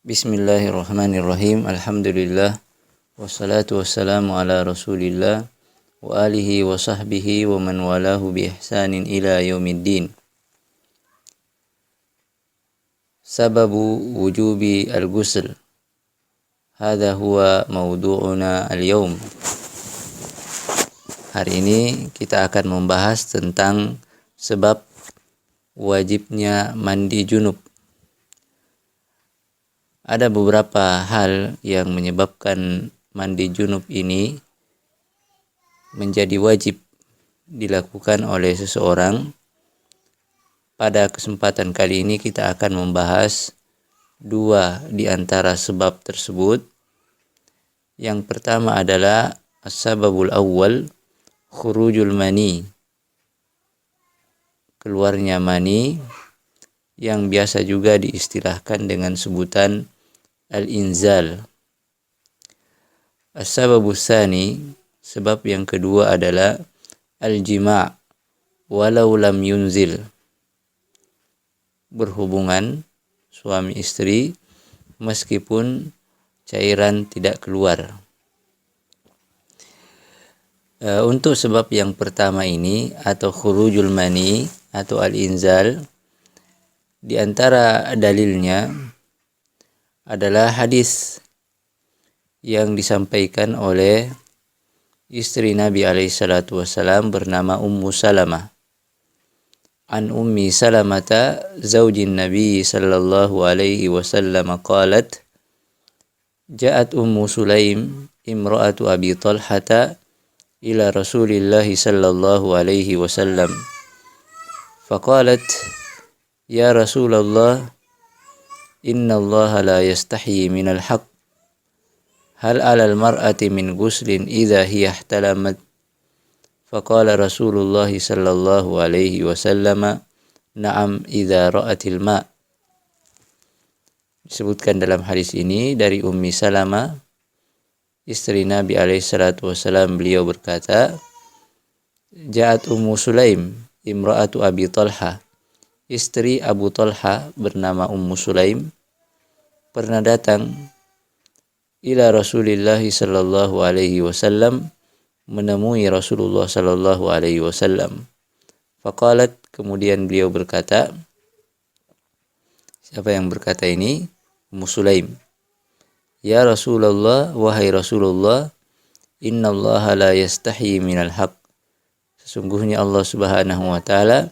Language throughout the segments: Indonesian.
Bismillahirrahmanirrahim. Alhamdulillah. Wassalatu wassalamu ala rasulillah wa alihi wa sahbihi wa man walahu bi ihsanin ila yaumiddin. Sababu wujubi al-ghusl. Hadha huwa mawdu'una al-yawm. Hari ini kita akan membahas tentang sebab wajibnya mandi junub. Ada beberapa hal yang menyebabkan mandi junub ini menjadi wajib dilakukan oleh seseorang. Pada kesempatan kali ini kita akan membahas dua di antara sebab tersebut. Yang pertama adalah as-sababul awwal, khurujul mani, keluarnya mani, yang biasa juga diistilahkan dengan sebutan al-inzal. As-sababus tsani, sebab yang kedua adalah al-jima' walau lam yunzil, berhubungan suami istri meskipun cairan tidak keluar. Untuk sebab yang pertama ini atau khurujul mani atau al-inzal, di antara dalilnya adalah hadis yang disampaikan oleh istri Nabi alaihissalatu wassalam bernama Ummu Salamah. An Ummi Salamata zaujin Nabi sallallahu alaihi wasallam qalat, ja'at Ummu Sulaim imra'atu Abi Talhata ila Rasulillah sallallahu alaihi wasallam faqalat, ya Rasulullah, inna Allah la yastahi minal haq, hal alal mar'ati min guslin idha hiya ihtalamat? Faqala Rasulullah sallallahu alaihi wasallam, na'am idha ra'atil ma'. Disebutkan dalam hadis ini dari Ummi Salamah, istri Nabi alaihi salatu wasallam, beliau berkata, ja'at Ummu Sulaim imra'atu Abi Talha, istri Abu Talha bernama Ummu Sulaim pernah datang ila Rasulillah sallallahu alaihi wasallam, menemui Rasulullah sallallahu alaihi wasallam. Faqalat, kemudian beliau berkata, siapa yang berkata ini? Ummu Sulaim. Ya Rasulullah, wahai Rasulullah, inna Allah la yastahi minal haq, sesungguhnya Allah subhanahu wa ta'ala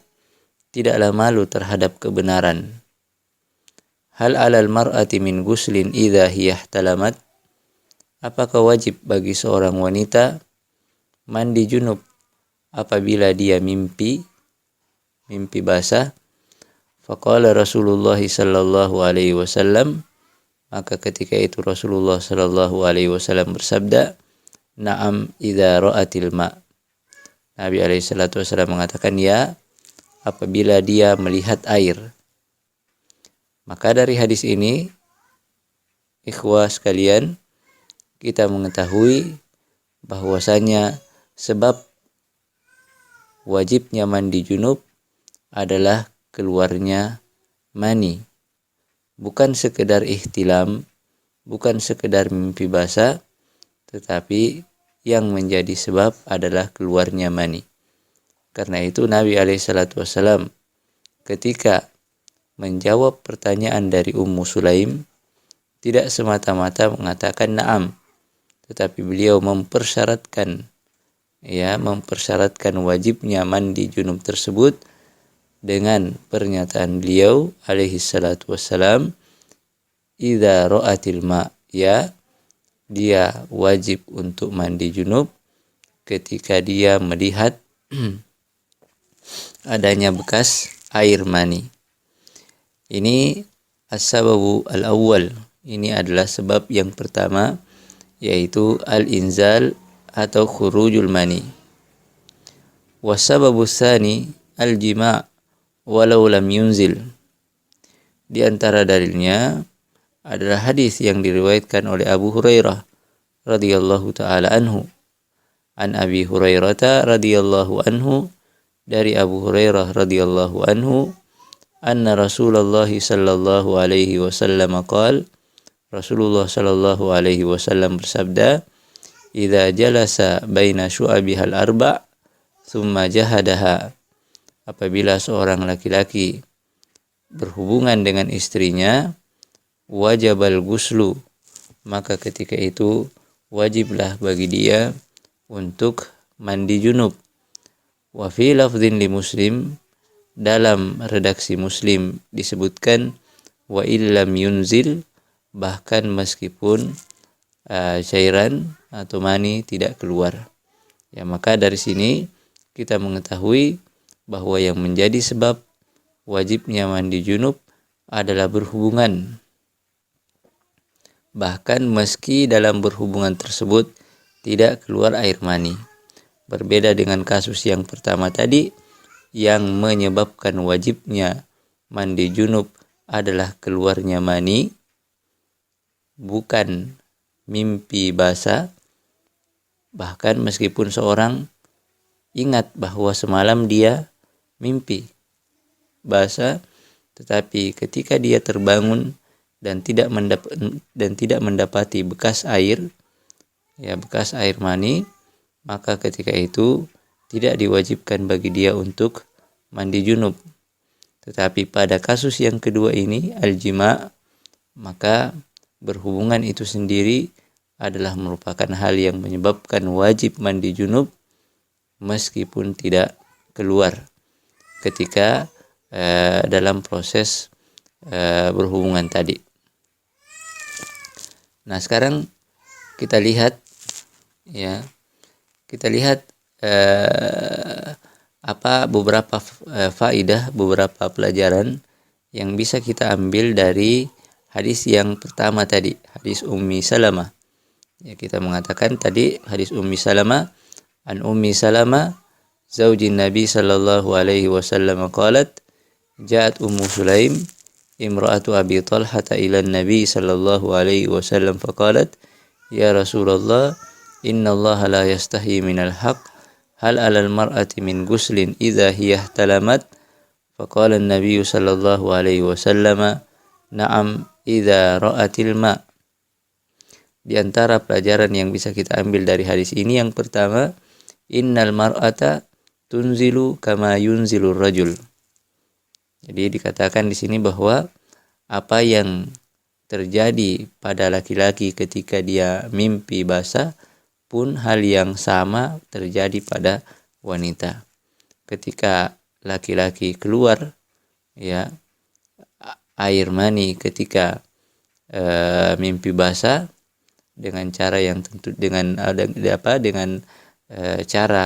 tidaklah malu terhadap kebenaran. Hal alal mar'ati min guslin idha hiya ihtalamat, apakah wajib bagi seorang wanita mandi junub apabila dia mimpi basah? Faqala Rasulullah sallallahu alaihi wasallam, maka ketika itu Rasulullah sallallahu alaihi wasallam bersabda, na'am idza ra'atil ma'. Nabi alaihi salatu wasallam mengatakan, ya, apabila dia melihat air. Maka dari hadis ini, ikhwah sekalian, kita mengetahui bahwasanya sebab wajibnya mandi junub adalah keluarnya mani. Bukan sekedar ihtilam, bukan sekedar mimpi basah, tetapi yang menjadi sebab adalah keluarnya mani. Karena itu Nabi alaihissalam ketika menjawab pertanyaan dari Ummu Sulaim tidak semata-mata mengatakan na'am, tetapi beliau mempersyaratkan wajibnya mandi junub tersebut dengan pernyataan beliau alaihissalatu wassalam, idza ra'atil ma', ya, dia wajib untuk mandi junub ketika dia melihat adanya bekas air mani. Ini as-sababu al-awwal. Ini adalah sebab yang pertama, yaitu al-inzal atau khurujul mani. Was-sababu tsani al-jima' walau lam yunzil. Di antara dalilnya adalah hadis yang diriwayatkan oleh Abu Hurairah radhiyallahu taala anhu. An Abi Hurairah radhiyallahu anhu, dari Abu Hurairah radhiyallahu anhu, anna Rasulullah sallallahu alaihi wasallam qala, Rasulullah Shallallahu Alaihi Wasallam bersabda, "Idza jalasa baina syu'abihal arba' thumma jahadaha." Apabila seorang laki-laki berhubungan dengan istrinya, wajibal guslu, maka ketika itu wajiblah bagi dia untuk mandi junub. Wa fi lafdhin li Muslim, dalam redaksi Muslim disebutkan, wa illam yunzil, bahkan meskipun cairan atau mani tidak keluar. Ya, maka dari sini kita mengetahui bahwa yang menjadi sebab wajibnya mandi junub adalah berhubungan. Bahkan meski dalam berhubungan tersebut tidak keluar air mani. Berbeda dengan kasus yang pertama tadi, yang menyebabkan wajibnya mandi junub adalah keluarnya mani, bukan mimpi basah. Bahkan meskipun seorang ingat bahwa semalam dia mimpi basah, tetapi ketika dia terbangun dan tidak mendapati bekas air, bekas air mani, maka ketika itu tidak diwajibkan bagi dia untuk mandi junub. Tetapi pada kasus yang kedua ini, al-jima', maka berhubungan itu sendiri adalah merupakan hal yang menyebabkan wajib mandi junub meskipun tidak keluar ketika dalam proses berhubungan tadi. Nah, sekarang kita lihat beberapa faidah, beberapa pelajaran yang bisa kita ambil dari hadis yang pertama tadi, hadis Ummi Salamah. Ya, kita mengatakan tadi hadis Ummi Salamah, an Ummi Salamah zaujin Nabi sallallahu alaihi wasallam qalat, ja'at Ummu Sulaim imra'atu Abi Talha ila Nabi sallallahu alaihi wasallam faqalat, ya Rasulullah, inna Allah la yastahi minal haq, hal 'alal mar'ati min guslin idza hiya ihtalamat? Faqala an-nabiy sallallahu alaihi wasallam, na'am idza ra'atil ma'. Di antara pelajaran yang bisa kita ambil dari hadis ini, yang pertama, innal mar'ata tunzilu kama yunzilur rajul. Jadi dikatakan di sini bahwa apa yang terjadi pada laki-laki ketika dia mimpi basah pun hal yang sama terjadi pada wanita. Ketika laki-laki keluar air mani ketika mimpi basah dengan cara yang tentu dengan cara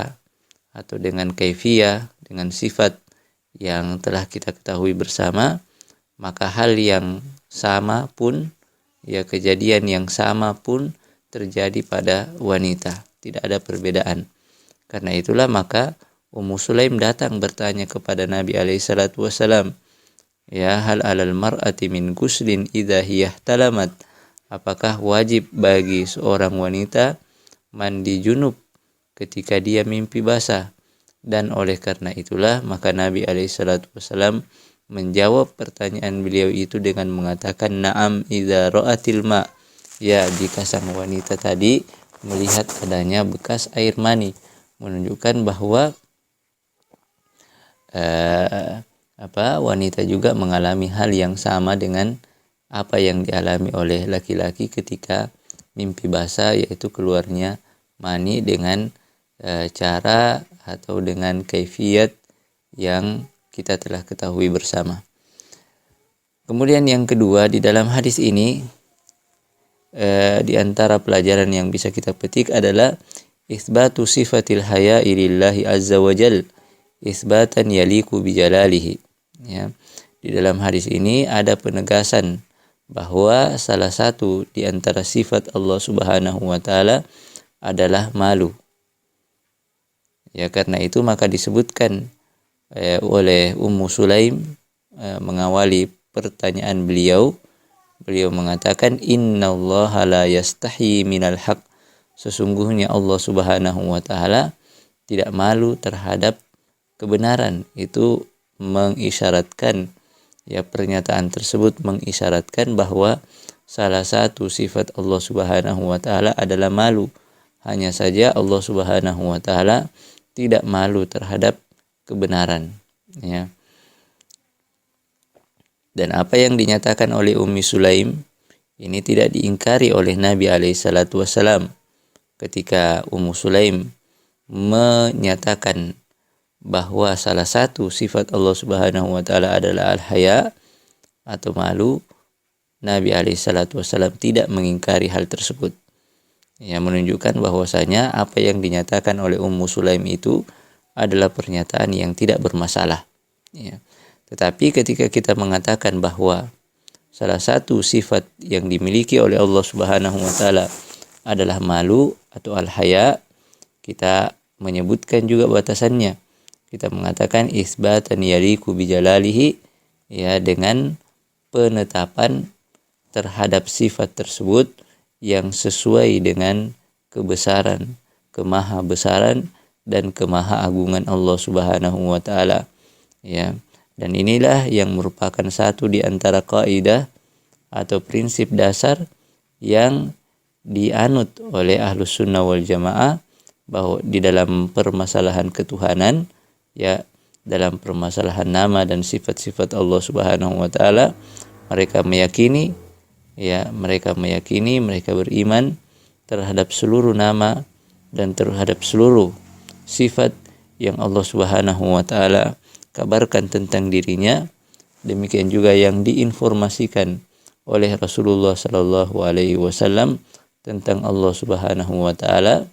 atau dengan kaifiyah, dengan sifat yang telah kita ketahui bersama, maka hal yang sama pun, kejadian yang sama pun terjadi pada wanita, tidak ada perbedaan. Karena itulah maka Ummu Sulaim datang bertanya kepada Nabi alaihissalatu wassalam, hal 'alal mar'ati min guslin idza hiya ihtalamat, apakah wajib bagi seorang wanita mandi junub ketika dia mimpi basah? Dan oleh karena itulah maka Nabi alaihissalatu wassalam menjawab pertanyaan beliau itu dengan mengatakan, na'am idza ra'atil ma', jika sang wanita tadi melihat adanya bekas air mani, menunjukkan bahwa wanita juga mengalami hal yang sama dengan apa yang dialami oleh laki-laki ketika mimpi basah, yaitu keluarnya mani dengan cara atau dengan kaifiyat yang kita telah ketahui bersama. Kemudian yang kedua, di dalam hadis ini di antara pelajaran yang bisa kita petik adalah isbatu sifatil haya'i lillahi azza wa jal, isbatan yaliku bijalalihi. Di dalam hadis ini ada penegasan bahwa salah satu di antara sifat Allah Subhanahu wa taala adalah malu. Karena itu maka disebutkan oleh Ummu Sulaim mengawali pertanyaan beliau mengatakan, innallaha la yastahi minal haq, sesungguhnya Allah Subhanahu wa taala tidak malu terhadap kebenaran. Itu mengisyaratkan, pernyataan tersebut mengisyaratkan bahwa salah satu sifat Allah Subhanahu wa taala adalah malu. Hanya saja Allah Subhanahu wa taala tidak malu terhadap kebenaran, ya. Dan apa yang dinyatakan oleh Ummi Sulaim ini tidak diingkari oleh Nabi alaihissalatu wassalam. Ketika Ummu Sulaim menyatakan bahwa salah satu sifat Allah Subhanahu wa taala adalah al-haya atau malu, Nabi alaihissalatu wassalam tidak mengingkari hal tersebut. Ya, menunjukkan bahwasanya apa yang dinyatakan oleh Ummu Sulaim itu adalah pernyataan yang tidak bermasalah, ya. Tetapi ketika kita mengatakan bahwa salah satu sifat yang dimiliki oleh Allah Subhanahu wa taala adalah malu atau al-haya, kita menyebutkan juga batasannya. Kita mengatakan isbatan yaliku bijalalihi, ya, dengan penetapan terhadap sifat tersebut yang sesuai dengan kebesaran, kemahabesaran dan kemahaagungan Allah Subhanahu wa taala, ya. Dan inilah yang merupakan satu di antara kaidah atau prinsip dasar yang dianut oleh Ahlus Sunnah wal Jamaah, bahwa di dalam permasalahan ketuhanan, ya, dalam permasalahan nama dan sifat-sifat Allah Subhanahu wa taala, mereka meyakini, mereka beriman terhadap seluruh nama dan terhadap seluruh sifat yang Allah Subhanahu wa taala kabarkan tentang dirinya. Demikian juga yang diinformasikan oleh Rasulullah sallallahu alaihi wasallam tentang Allah Subhanahu wa taala.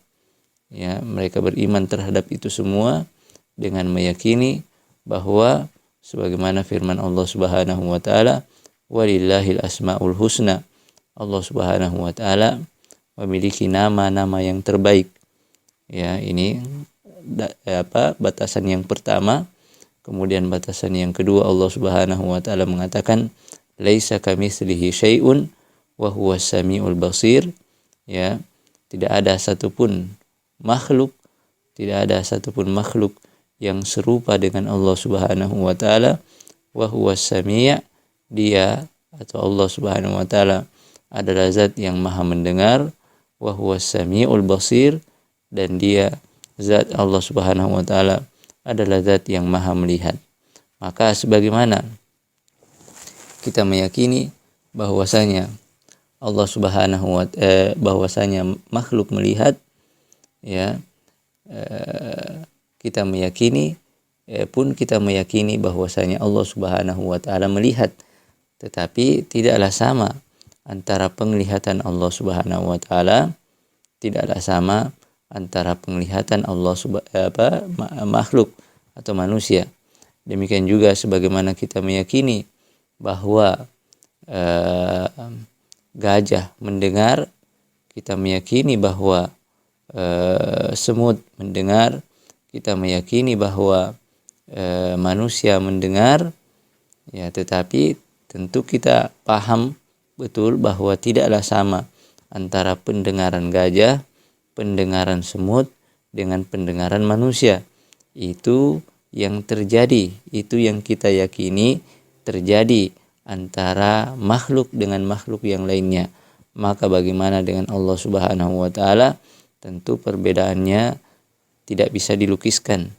Ya, mereka beriman terhadap itu semua dengan meyakini bahwa sebagaimana firman Allah Subhanahu wa taala, walillahil asmaul husna. Allah Subhanahu wa taala memiliki nama-nama yang terbaik. Ya, ini batasan yang pertama. Kemudian batasan yang kedua, Allah Subhanahu wa taala mengatakan laisa kamitslihi syai'un wa huwas samiul basir. Ya, tidak ada satupun makhluk yang serupa dengan Allah Subhanahu wa taala. Wa huwas sami', dia atau Allah Subhanahu wa taala adalah zat yang maha mendengar. Wa huwas samiul basir, dan dia zat Allah Subhanahu wa taala adalah zat yang maha melihat. Maka sebagaimana kita meyakini bahwasanya Allah Subhanahu wa bahwasanya makhluk melihat, ya, kita meyakini bahwasanya Allah Subhanahu wa taala melihat. Tetapi tidaklah sama antara penglihatan Allah Subhanahu wa taala, tidaklah sama antara penglihatan Allah makhluk atau manusia. Demikian juga sebagaimana kita meyakini bahwa gajah mendengar, kita meyakini bahwa semut mendengar, kita meyakini bahwa manusia mendengar, ya, tetapi tentu kita paham betul bahwa tidaklah sama antara pendengaran gajah, pendengaran semut dengan pendengaran manusia. Itu yang terjadi, itu yang kita yakini terjadi antara makhluk dengan makhluk yang lainnya. Maka bagaimana dengan Allah Subhanahu wa taala? Tentu perbedaannya tidak bisa dilukiskan,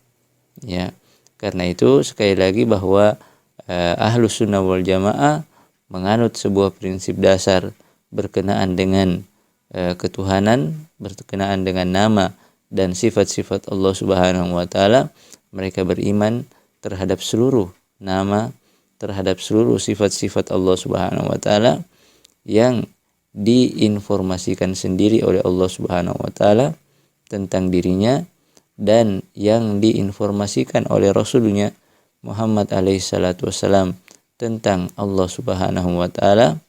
ya. Karena itu sekali lagi bahwa Ahlus Sunnah wal Jamaah menganut sebuah prinsip dasar berkenaan dengan ketuhanan, berkenaan dengan nama dan sifat-sifat Allah Subhanahu wa taala. Mereka beriman terhadap seluruh nama, terhadap seluruh sifat-sifat Allah Subhanahu wa taala yang diinformasikan sendiri oleh Allah Subhanahu wa taala tentang dirinya, dan yang diinformasikan oleh Rasulnya Muhammad alaihissalatu wassalam tentang Allah Subhanahu wa taala,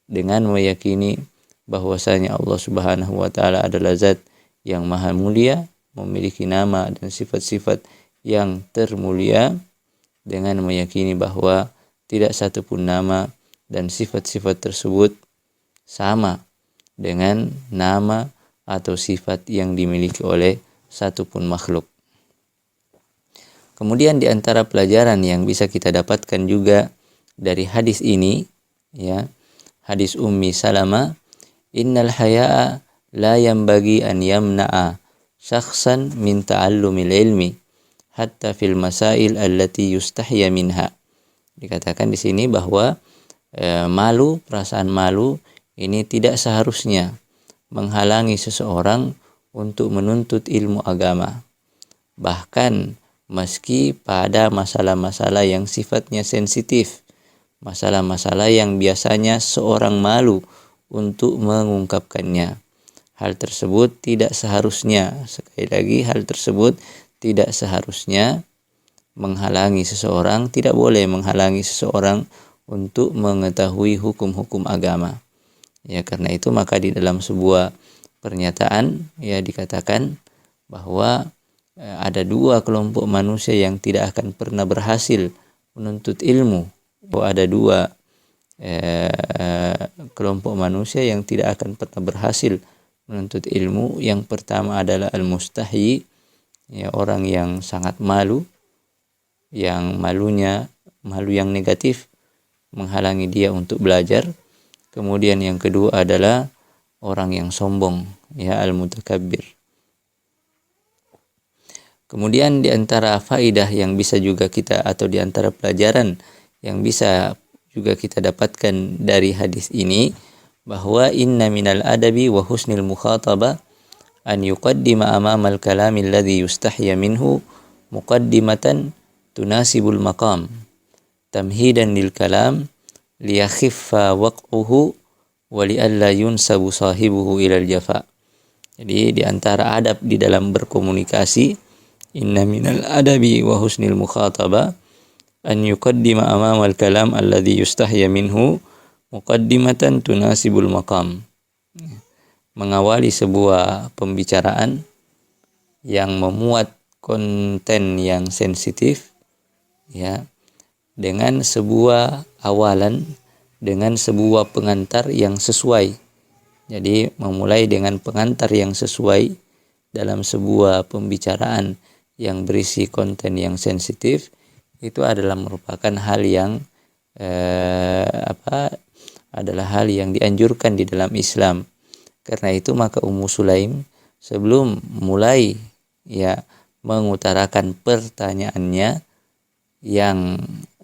dengan meyakini bahwasanya Allah Subhanahu wa taala adalah zat yang maha mulia, memiliki nama dan sifat-sifat yang termulia, dengan meyakini bahwa tidak satupun nama dan sifat-sifat tersebut sama dengan nama atau sifat yang dimiliki oleh satupun makhluk. Kemudian di antara pelajaran yang bisa kita dapatkan juga dari hadis ini, ya, hadis Ummi Salamah, innal haya'a la yanbaghi an yamna'a syakhsan min ta'allumil ilmi hatta fil masail allati yustahya minha. Dikatakan di sini bahwa malu, perasaan malu ini tidak seharusnya menghalangi seseorang untuk menuntut ilmu agama. Bahkan meski pada masalah-masalah yang sifatnya sensitif, masalah-masalah yang biasanya seorang malu untuk mengungkapkannya. Hal tersebut tidak seharusnya, sekali lagi hal tersebut tidak seharusnya menghalangi seseorang, tidak boleh menghalangi seseorang untuk mengetahui hukum-hukum agama. Ya, karena itu maka di dalam sebuah pernyataan ya dikatakan bahwa ada dua kelompok manusia yang tidak akan pernah berhasil menuntut ilmu. Ada dua kelompok manusia yang tidak akan pernah berhasil menuntut ilmu. Yang pertama adalah al-mustahi, ya, orang yang sangat malu, yang malu yang negatif menghalangi dia untuk belajar. Kemudian yang kedua adalah orang yang sombong, ya, al-mutakabbir. Kemudian di antara faidah yang bisa juga kita, atau di antara pelajaran yang bisa juga kita dapatkan dari hadis ini, bahwa inna minal adabi wa husnil mukhatabah an yuqaddima amamal kalami alladhi yustahya minhu muqaddimatan tunasibul maqam tamhidan lil kalam liyakhiffa waq'uhu wa li'alla yunsabu sahibuhu ilal jafa. Jadi di antara adab di dalam berkomunikasi, inna minal adabi wa husnil mukhatabah an yuqaddima amamal kalam alladhi yustahya minhu muqaddimatan tunasibul maqam. Mengawali sebuah pembicaraan yang memuat konten yang sensitif, ya, dengan sebuah awalan, dengan sebuah pengantar yang sesuai. Jadi memulai dengan pengantar yang sesuai dalam sebuah pembicaraan yang berisi konten yang sensitif, itu adalah merupakan hal yang adalah hal yang dianjurkan di dalam Islam. Karena itu maka Ummu Sulaim sebelum mulai ya mengutarakan pertanyaannya yang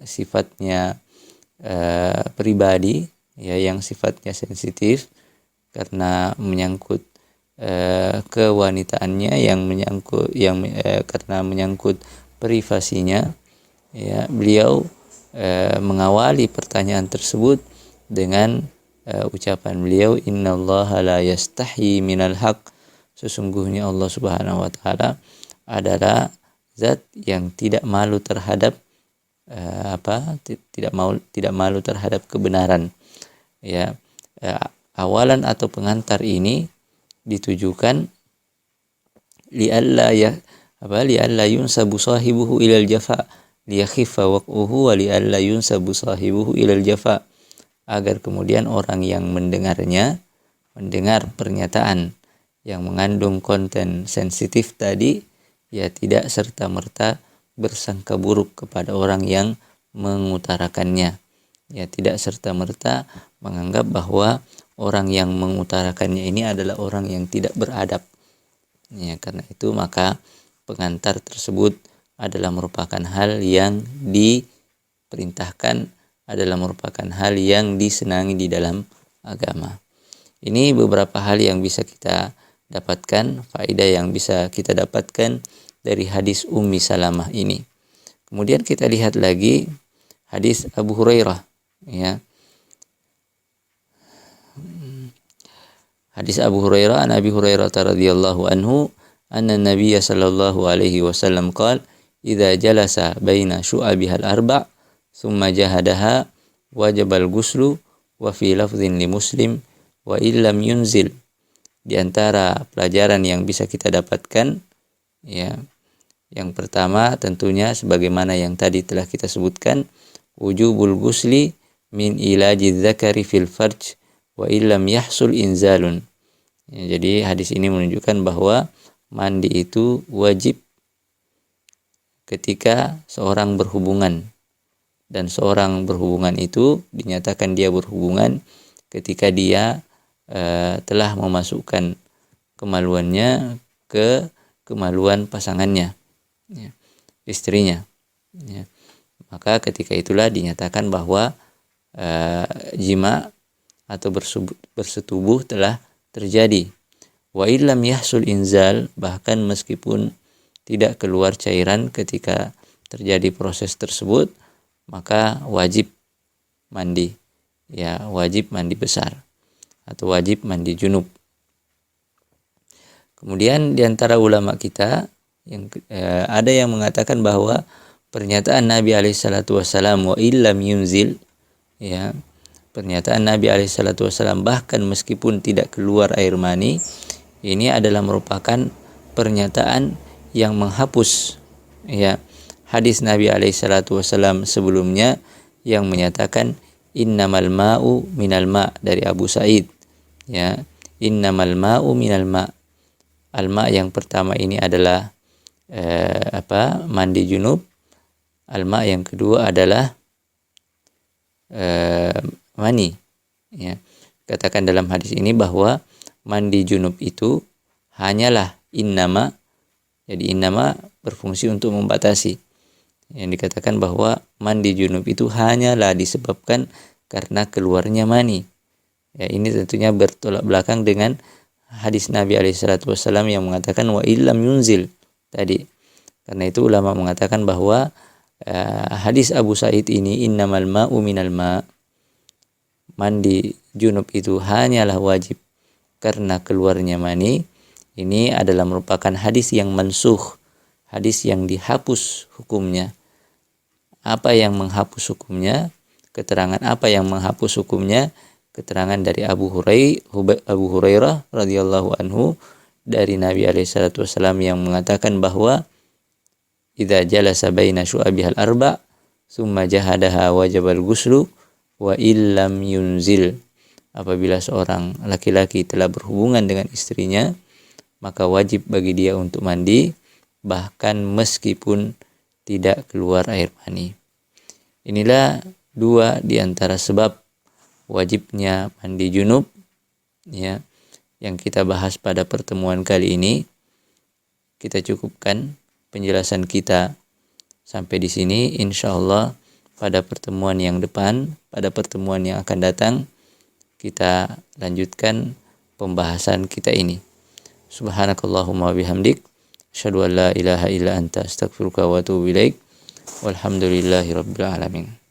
sifatnya pribadi, ya, yang sifatnya sensitif karena menyangkut kewanitaannya, karena menyangkut privasinya, ya, beliau mengawali pertanyaan tersebut dengan ucapan beliau, innallaha la yastahi minal haq, sesungguhnya Allah Subhanahu wa taala adalah zat yang tidak malu terhadap tidak malu terhadap kebenaran. Ya, awalan atau pengantar ini ditujukan li'alla yunsabu sahibuhu ilal jafa, liyakhiffa waq'uhu wa li'alla yunsabu sahibuhu ilal jafa, agar kemudian orang yang mendengar pernyataan yang mengandung konten sensitif tadi, ya, tidak serta-merta bersangka buruk kepada orang yang mengutarakannya, ya, tidak serta-merta menganggap bahwa orang yang mengutarakannya ini adalah orang yang tidak beradab. Ya, karena itu maka pengantar tersebut adalah merupakan hal yang diperintahkan, adalah merupakan hal yang disenangi di dalam agama. Ini beberapa hal yang bisa kita dapatkan, faedah yang bisa kita dapatkan dari hadis Ummi Salamah ini. Kemudian kita lihat lagi hadis Abu Hurairah, ya. Hadis Abu Hurairah, an Abi Hurairah radhiyallahu anhu, anna Nabiyya sallallahu alaihi wasallam qala, idza jalasa baina syu'abihal arba' thumma jahadaha wajibal guslu, wa fi lafdhin li Muslim wa illam yunzil. Di antara pelajaran yang bisa kita dapatkan, ya, yang pertama tentunya sebagaimana yang tadi telah kita sebutkan, wujubul gusli min ilaji dzakari fil farj wa illam yahsul inzalun. Ya, jadi hadis ini menunjukkan bahwa mandi itu wajib ketika seorang berhubungan, dan seorang berhubungan itu dinyatakan dia berhubungan ketika dia telah memasukkan kemaluannya ke kemaluan pasangannya, ya, istrinya, ya. Maka ketika itulah dinyatakan bahwa jima atau bersetubuh telah terjadi. Wa illam yahsul inzal, bahkan meskipun tidak keluar cairan ketika terjadi proses tersebut, maka wajib mandi, ya, wajib mandi besar atau wajib mandi junub. Kemudian di antara ulama kita yang ada yang mengatakan bahwa pernyataan Nabi alaihissalam wa illam yunzil, ya, pernyataan Nabi alaihissalam bahkan meskipun tidak keluar air mani, ini adalah merupakan pernyataan yang menghapus, ya, hadis Nabi alaihissalam sebelumnya yang menyatakan innamal ma'u minal ma' dari Abu Sa'id, ya, innamal ma'u minal ma'. Al-ma' yang pertama ini adalah mandi junub. Al-ma' yang kedua adalah mani, ya. Katakan dalam hadis ini bahwa mandi junub itu hanyalah innama, jadi innama berfungsi untuk membatasi. Yang dikatakan bahwa mandi junub itu hanyalah disebabkan karena keluarnya mani. Ya, ini tentunya bertolak belakang dengan hadis Nabi alaihissalam yang mengatakan wa illam yunzil tadi. Karena itu ulama mengatakan bahwa hadis Abu Sa'id ini innamal ma'u minal ma', mandi junub itu hanyalah wajib karena keluarnya mani, ini adalah merupakan hadis yang mansukh, hadis yang dihapus hukumnya. Apa yang menghapus hukumnya? Keterangan apa yang menghapus hukumnya? Keterangan dari Abu Hurairah radhiyallahu anhu dari Nabi alaihissalam yang mengatakan bahwa idza jalasa baina syu'abihal arba' summa jahadaha wajabal ghuslu wa illam yunzil. Apabila seorang laki-laki telah berhubungan dengan istrinya, maka wajib bagi dia untuk mandi bahkan meskipun tidak keluar air mani. Inilah dua di antara sebab wajibnya mandi junub, ya, yang kita bahas pada pertemuan kali ini. Kita cukupkan penjelasan kita sampai di sini. Insyaallah pada pertemuan yang depan, pada pertemuan yang akan datang, kita lanjutkan pembahasan kita ini. Subhanakallahumma bihamdik, asyhadu an la ilaha illa anta, astaghfiruka wa atubu ilaik. Walhamdulillahirabbil alamin.